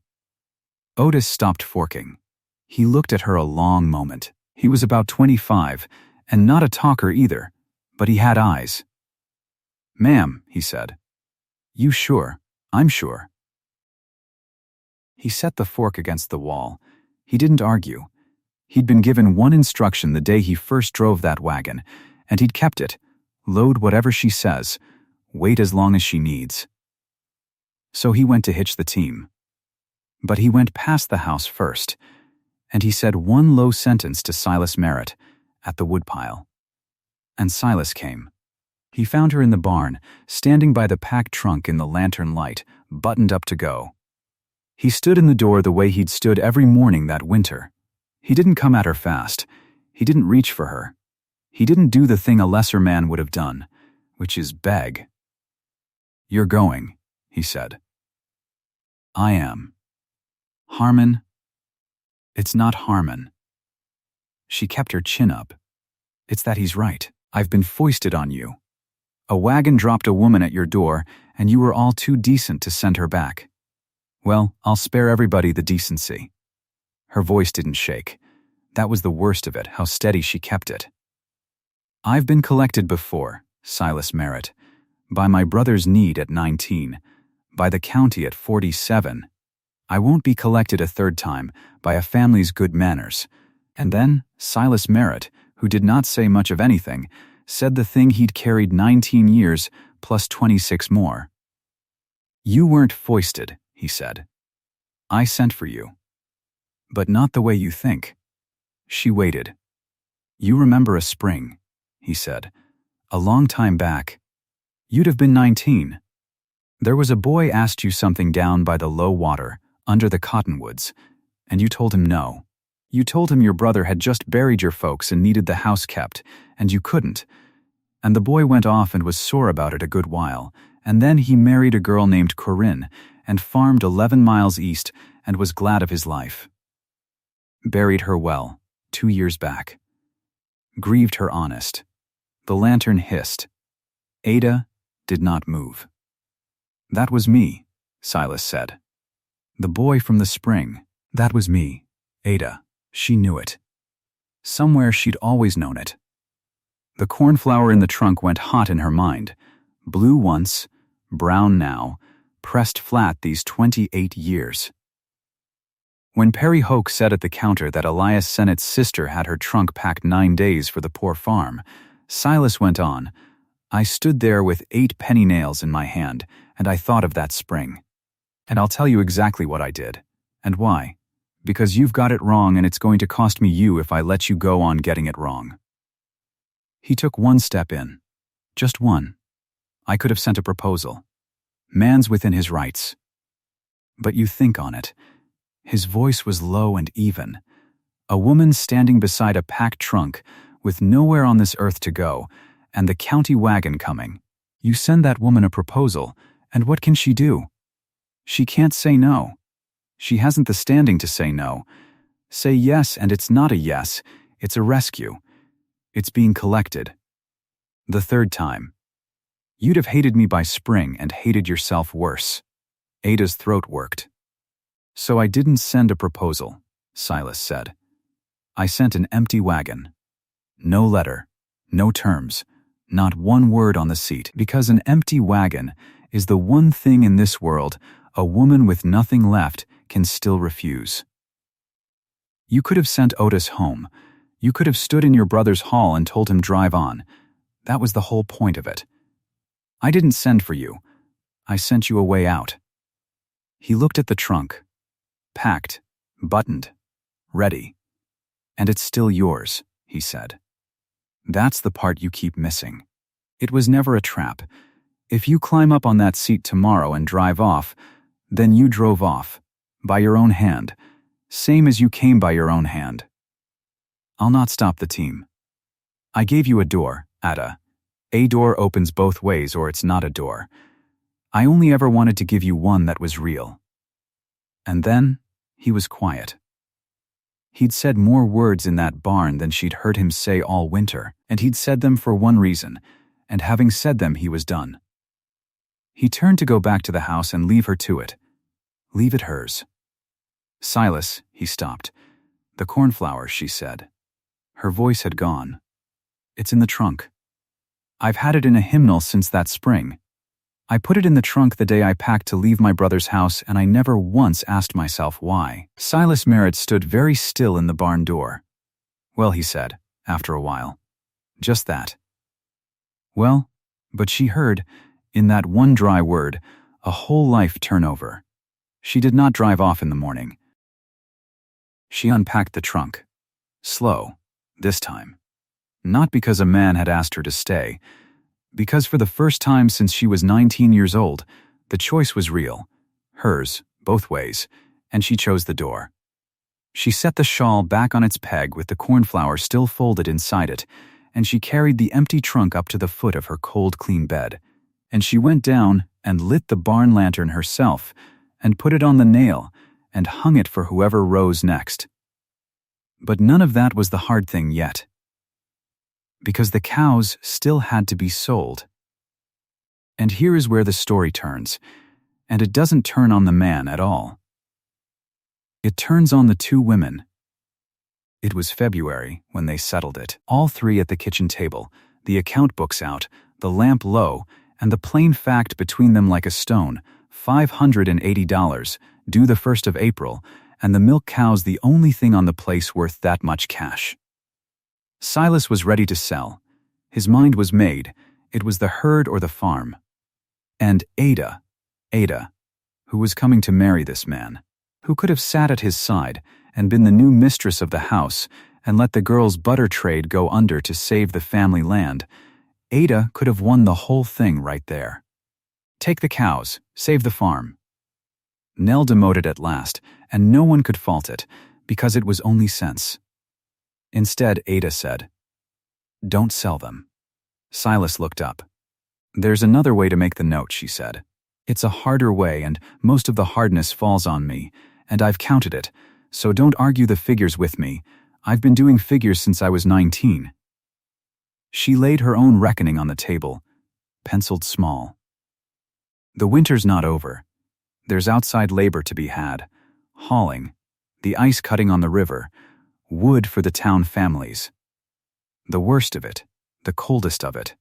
Speaker 1: Otis stopped forking. He looked at her a long moment. He was about 25, and not a talker either, but he had eyes. Ma'am, he said. You sure? I'm sure. He set the fork against the wall. He didn't argue. He'd been given one instruction the day he first drove that wagon, and he'd kept it. Load whatever she says. Wait as long as she needs. So he went to hitch the team. But he went past the house first. and he said one low sentence to Silas Merritt at the woodpile. And Silas came. He found her in the barn, standing by the packed trunk in the lantern light, buttoned up to go. He stood in the door the way he'd stood every morning that winter. He didn't come at her fast. He didn't reach for her. He didn't do the thing a lesser man would have done, which is beg. "You're going," he said. "I am." "Harmon?" "It's not Harmon." She kept her chin up. "It's that he's right. I've been foisted on you. A wagon dropped a woman at your door, and you were all too decent to send her back. Well, I'll spare everybody the decency." Her voice didn't shake. That was the worst of it, how steady she kept it. "I've been collected before, Silas Merritt, by my brother's need at 19, by the county at 47. I won't be collected a third time by a family's good manners." And then Silas Merritt, who did not say much of anything, said the thing he'd carried 19 years plus 26 more. "You weren't foisted," he said. "I sent for you. But not the way you think." She waited. "You remember a spring," he said. "A long time back. You'd have been 19. There was a boy asked you something down by the low water, under the cottonwoods, and you told him no. You told him your brother had just buried your folks and needed the house kept, and you couldn't. And the boy went off and was sore about it a good while, and then he married a girl named Corinne and farmed 11 miles east and was glad of his life. Buried her well, 2 years back. Grieved her honest. The lantern hissed. Ada did not move. That was me, Silas said. The boy from the spring. That was me, Ada. She knew it. Somewhere she'd always known it. The cornflower in the trunk went hot in her mind. Blue once, brown now, pressed flat these 28 years. When Perry Hoke said at the counter that Elias Sennett's sister had her trunk packed 9 days for the poor farm, Silas went on, "I stood there with 8 penny nails in my hand, and I thought of that spring. And I'll tell you exactly what I did. And why. Because you've got it wrong and it's going to cost me you if I let you go on getting it wrong." He took one step in. Just one. I could have sent a proposal. Man's within his rights. But you think on it. His voice was low and even. A woman standing beside a packed trunk, with nowhere on this earth to go, and the county wagon coming. You send that woman a proposal, and what can she do? She can't say no. She hasn't the standing to say no. Say yes, and it's not a yes, it's a rescue. It's being collected. The third time. You'd have hated me by spring and hated yourself worse. Ada's throat worked. So I didn't send a proposal, Silas said. I sent an empty wagon. No letter, no terms, not one word on the seat, because an empty wagon is the one thing in this world a woman with nothing left can still refuse. You could have sent Otis home. You could have stood in your brother's hall and told him drive on. That was the whole point of it. I didn't send for you. I sent you a way out. He looked at the trunk. Packed, buttoned, ready. And it's still yours, he said. That's the part you keep missing. It was never a trap. If you climb up on that seat tomorrow and drive off, then you drove off, by your own hand, same as you came by your own hand. I'll not stop the team. I gave you a door, Ada. A door opens both ways or it's not a door. I only ever wanted to give you one that was real. And then, he was quiet. He'd said more words in that barn than she'd heard him say all winter, and he'd said them for one reason, and having said them he was done. He turned to go back to the house and leave her to it. Leave it hers. Silas, he stopped. The cornflower, she said. Her voice had gone. It's in the trunk. I've had it in a hymnal since that spring. I put it in the trunk the day I packed to leave my brother's house, and I never once asked myself why. Silas Merritt stood very still in the barn door. Well, he said, after a while. Just that. Well, but she heard, in that one dry word, a whole life turn over. She did not drive off in the morning. She unpacked the trunk. Slow, this time. Not because a man had asked her to stay, because for the first time since she was 19 years old, the choice was real, hers, both ways, and she chose the door. She set the shawl back on its peg with the cornflower still folded inside it, and she carried the empty trunk up to the foot of her cold, clean bed, and she went down and lit the barn lantern herself, and put it on the nail, and hung it for whoever rose next. But none of that was the hard thing yet, because the cows still had to be sold. And here is where the story turns, and it doesn't turn on the man at all. It turns on the two women. It was February when they settled it, all three at the kitchen table, the account books out, the lamp low, and the plain fact between them like a stone, $580, due the 1st of April, and the milk cows the only thing on the place worth that much cash. Silas was ready to sell. His mind was made. It was the herd or the farm. And Ada, who was coming to marry this man, who could have sat at his side and been the new mistress of the house and let the girls' butter trade go under to save the family land, Ada could have won the whole thing right there. Take the cows, save the farm. Nell demoted at last, and no one could fault it, because it was only sense. Instead, Ada said, "Don't sell them." Silas looked up. "There's another way to make the note," she said. "It's a harder way, and most of the hardness falls on me, and I've counted it, so don't argue the figures with me. I've been doing figures since I was 19. She laid her own reckoning on the table, penciled small. "The winter's not over. There's outside labor to be had, hauling, the ice cutting on the river, wood for the town families. The worst of it, the coldest of it.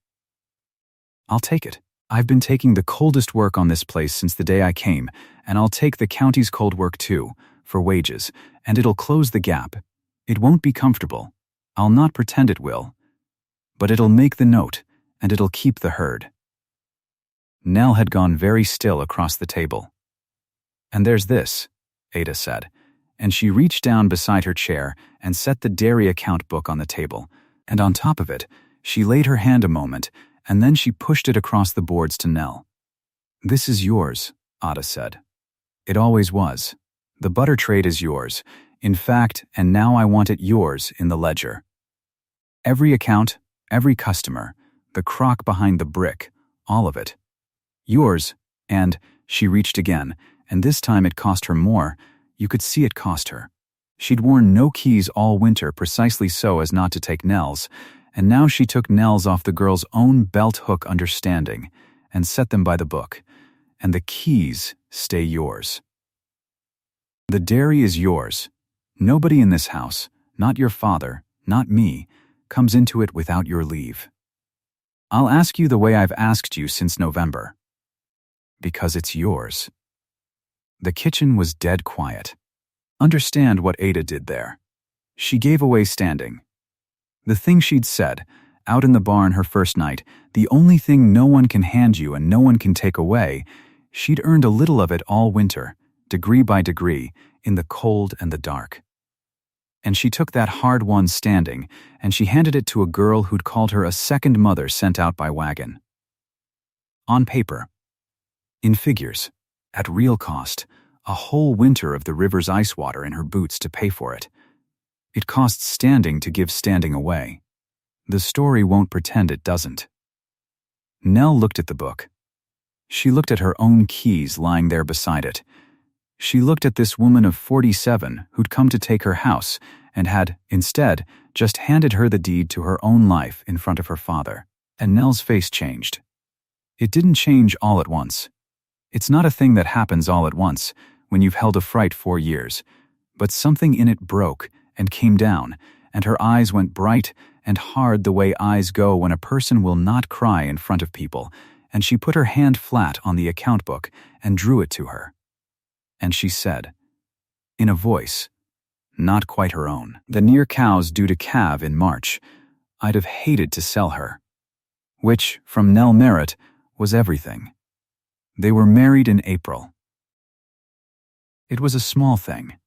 Speaker 1: I'll take it. I've been taking the coldest work on this place since the day I came, and I'll take the county's cold work too, for wages, and it'll close the gap. It won't be comfortable. I'll not pretend it will. But it'll make the note, and it'll keep the herd." Nell had gone very still across the table. "And there's this," Ada said, and she reached down beside her chair and set the dairy account book on the table, and on top of it, she laid her hand a moment, and then she pushed it across the boards to Nell. "This is yours," Ada said. "It always was. The butter trade is yours, in fact, and now I want it yours in the ledger. Every account, every customer, the crock behind the brick, all of it. Yours, and," she reached again, and this time it cost her more. You could see it cost her. She'd worn no keys all winter precisely so as not to take Nell's, and now she took Nell's off the girl's own belt hook understanding and set them by the book, and the keys stay yours. The dairy is yours. Nobody in this house, not your father, not me, comes into it without your leave. I'll ask you the way I've asked you since November. Because it's yours." The kitchen was dead quiet. Understand what Ada did there. She gave away standing. The thing she'd said, out in the barn her first night, the only thing no one can hand you and no one can take away, she'd earned a little of it all winter, degree by degree, in the cold and the dark. And she took that hard-won standing, and she handed it to a girl who'd called her a second mother sent out by Wagon. On paper. In figures. At real cost. A whole winter of the river's ice water in her boots to pay for it. It costs standing to give standing away. The story won't pretend it doesn't. Nell looked at the book. She looked at her own keys lying there beside it. She looked at this woman of 47 who'd come to take her house and had, instead, just handed her the deed to her own life in front of her father. And Nell's face changed. It didn't change all at once. It's not a thing that happens all at once when you've held a fright 4 years, but something in it broke and came down, and her eyes went bright and hard the way eyes go when a person will not cry in front of people, and she put her hand flat on the account book and drew it to her. And she said, in a voice, not quite her own, "The near cow's due to calve in March. I'd have hated to sell her." Which, from Nell Merritt, was everything. They were married in April. It was a small thing.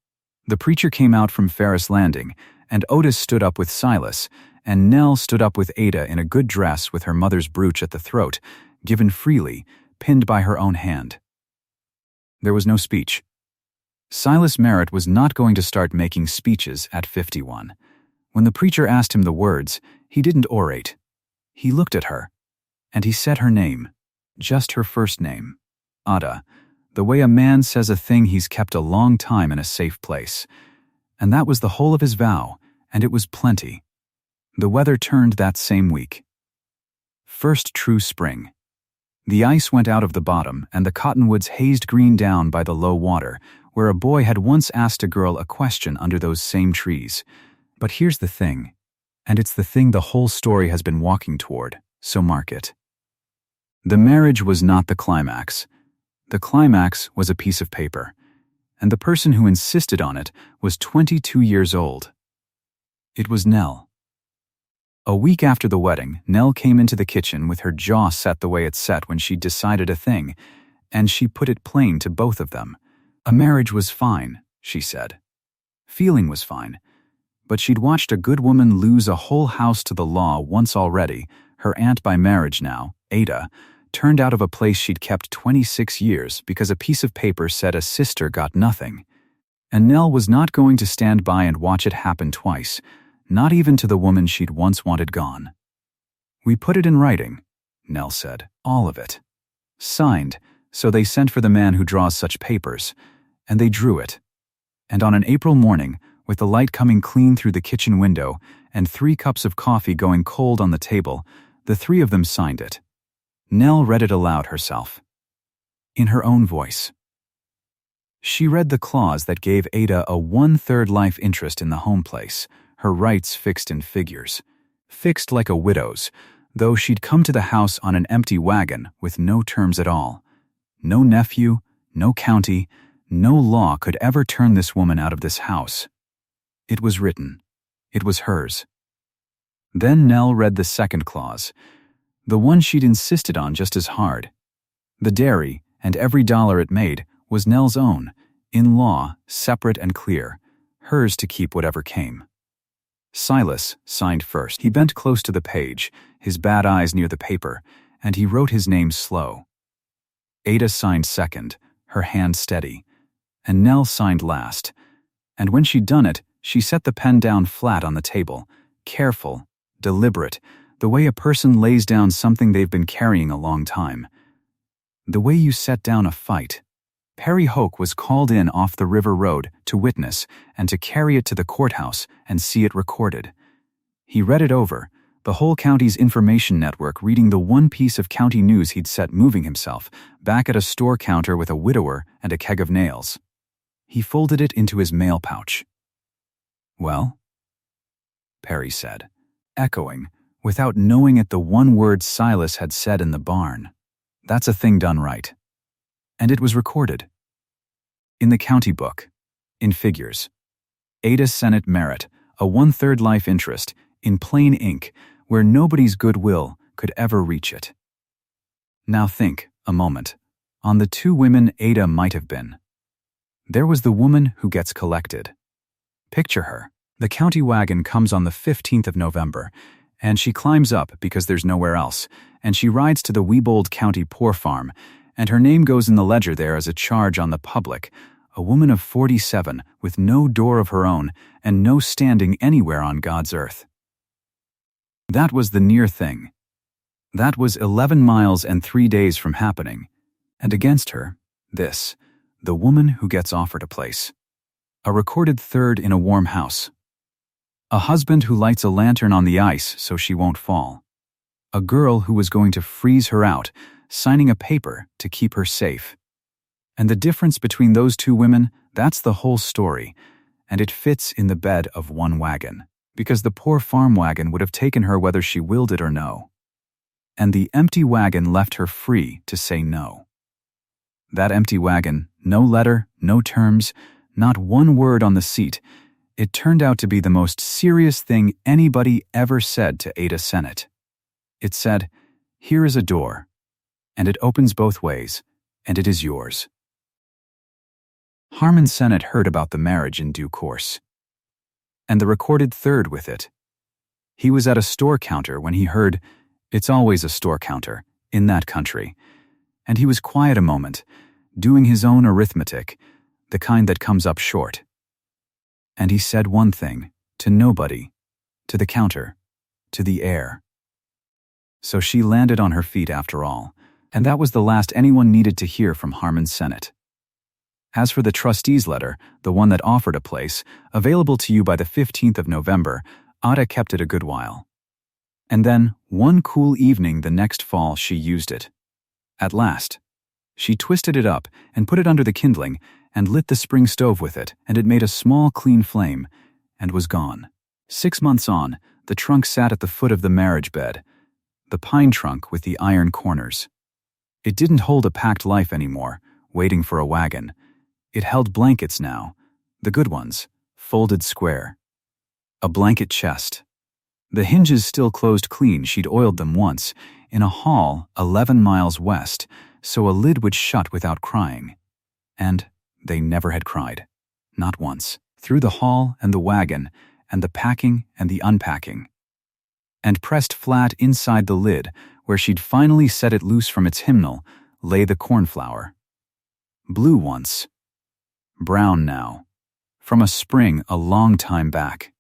Speaker 1: The preacher came out from Ferris Landing, and Otis stood up with Silas, and Nell stood up with Ada in a good dress with her mother's brooch at the throat, given freely, pinned by her own hand. There was no speech. Silas Merritt was not going to start making speeches at 51. When the preacher asked him the words, he didn't orate. He looked at her, and he said her name, just her first name, Ada, the way a man says a thing he's kept a long time in a safe place. And that was the whole of his vow, and it was plenty. The weather turned that same week. First true spring. The ice went out of the bottom, and the cottonwoods hazed green down by the low water, where a boy had once asked a girl a question under those same trees. But here's the thing, and it's the thing the whole story has been walking toward, so mark it. The marriage was not the climax. The climax was a piece of paper, and the person who insisted on it was 22 years old. It was Nell. A week after the wedding, Nell came into the kitchen with her jaw set the way it set when she decided a thing, and she put it plain to both of them. A marriage was fine, she said. Feeling was fine. But she'd watched a good woman lose a whole house to the law once already. Her aunt by marriage now, Ada, turned out of a place she'd kept 26 years because a piece of paper said a sister got nothing. And Nell was not going to stand by and watch it happen twice, not even to the woman she'd once wanted gone. We put it in writing, Nell said, all of it. Signed, so they sent for the man who draws such papers, and they drew it. And on an April morning, with the light coming clean through the kitchen window and 3 cups of coffee going cold on the table, the 3 of them signed it. Nell read it aloud herself, in her own voice. She read the clause that gave Ada a 1/3 life interest in the home place, her rights fixed in figures. Fixed like a widow's, though she'd come to the house on an empty wagon with no terms at all. No nephew, no county, no law could ever turn this woman out of this house. It was written. It was hers. Then Nell read the second clause, the one she'd insisted on just as hard. The dairy, and every dollar it made, was Nell's own, in law, separate and clear, hers to keep whatever came. Silas signed first. He bent close to the page, his bad eyes near the paper, and he wrote his name slow. Ada signed second, her hand steady, and Nell signed last. And when she'd done it, she set the pen down flat on the table, careful, deliberate, the way a person lays down something they've been carrying a long time. The way you set down a fight. Perry Hoke was called in off the river road to witness and to carry it to the courthouse and see it recorded. He read it over, the whole county's information network reading the one piece of county news he'd set moving himself, back at a store counter with a widower and a keg of nails. He folded it into his mail pouch. Well? Perry said, echoing, without knowing it, the one word Silas had said in the barn. That's a thing done right. And it was recorded. In the county book, in figures. Ada Sennett Merritt, a 1/3 life interest, in plain ink, where nobody's goodwill could ever reach it. Now think, a moment, on the 2 women Ada might have been. There was the woman who gets collected. Picture her. The county wagon comes on the 15th of November, and she climbs up because there's nowhere else, and she rides to the Webold County poor farm, and her name goes in the ledger there as a charge on the public, a woman of 47 with no door of her own and no standing anywhere on God's earth. That was the near thing. That was 11 miles and 3 days from happening. And against her, this, the woman who gets offered a place. A recorded 3rd in a warm house. A husband who lights a lantern on the ice so she won't fall. A girl who was going to freeze her out, signing a paper to keep her safe. And the difference between those 2 women, that's the whole story, and it fits in the bed of one wagon, because the poor farm wagon would have taken her whether she willed it or no. And the empty wagon left her free to say no. That empty wagon, no letter, no terms, not one word on the seat, it turned out to be the most serious thing anybody ever said to Ada Sennett. It said, "Here is a door, and it opens both ways, and it is yours." Harmon Sennett heard about the marriage in due course, and the recorded third with it. He was at a store counter when he heard, "It's always a store counter, in that country," and he was quiet a moment, doing his own arithmetic, the kind that comes up short. And he said one thing, to nobody, to the counter, to the air. So she landed on her feet after all, and that was the last anyone needed to hear from Harmon Sennett. As for the trustees' letter, the one that offered a place, available to you by the 15th of November, Ada kept it a good while. And then, one cool evening the next fall, she used it. At last. She twisted it up and put it under the kindling and lit the spring stove with it, and it made a small, clean flame, and was gone. 6 months on, the trunk sat at the foot of the marriage bed, the pine trunk with the iron corners. It didn't hold a packed life anymore, waiting for a wagon. It held blankets now, the good ones, folded square. A blanket chest. The hinges still closed clean, she'd oiled them once, in a hall 11 miles west, so a lid would shut without crying. And they never had cried. Not once. Through the hall and the wagon, and the packing and the unpacking. And pressed flat inside the lid, where she'd finally set it loose from its hymnal, lay the cornflower. Blue once. Brown now. From a spring a long time back.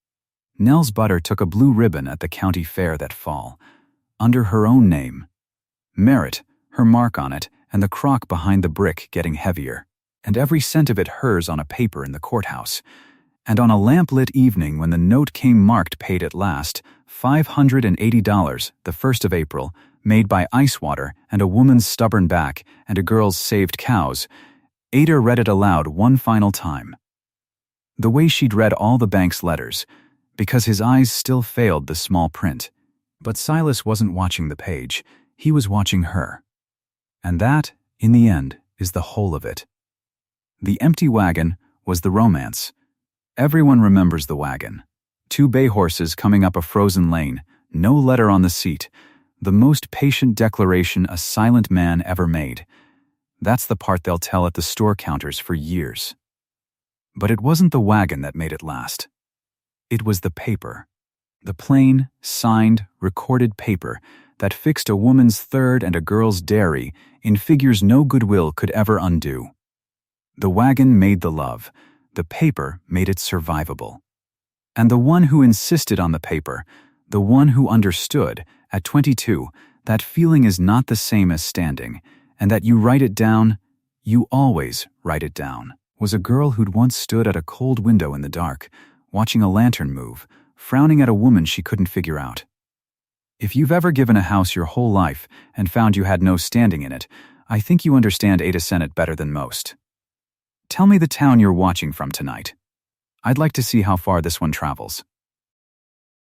Speaker 1: Nell's butter took a blue ribbon at the county fair that fall, under her own name. Merit, her mark on it, and the crock behind the brick getting heavier, and every cent of it hers on a paper in the courthouse. And on a lamp-lit evening when the note came marked paid at last, $580, the 1st of April, made by ice water and a woman's stubborn back and a girl's saved cows, Ada read it aloud one final time. The way she'd read all the bank's letters, because his eyes still failed the small print. But Silas wasn't watching the page, he was watching her. And that, in the end, is the whole of it. The empty wagon was the romance. Everyone remembers the wagon. 2 bay horses coming up a frozen lane, no letter on the seat, the most patient declaration a silent man ever made. That's the part they'll tell at the store counters for years. But it wasn't the wagon that made it last. It was the paper. The plain, signed, recorded paper that fixed a woman's third and a girl's dairy in figures no goodwill could ever undo. The wagon made the love. The paper made it survivable. And the one who insisted on the paper, the one who understood, at 22, that feeling is not the same as standing, and that you write it down, you always write it down, was a girl who'd once stood at a cold window in the dark, watching a lantern move, frowning at a woman she couldn't figure out. If you've ever given a house your whole life and found you had no standing in it, I think you understand Ada Sennett better than most. Tell me the town you're watching from tonight. I'd like to see how far this one travels.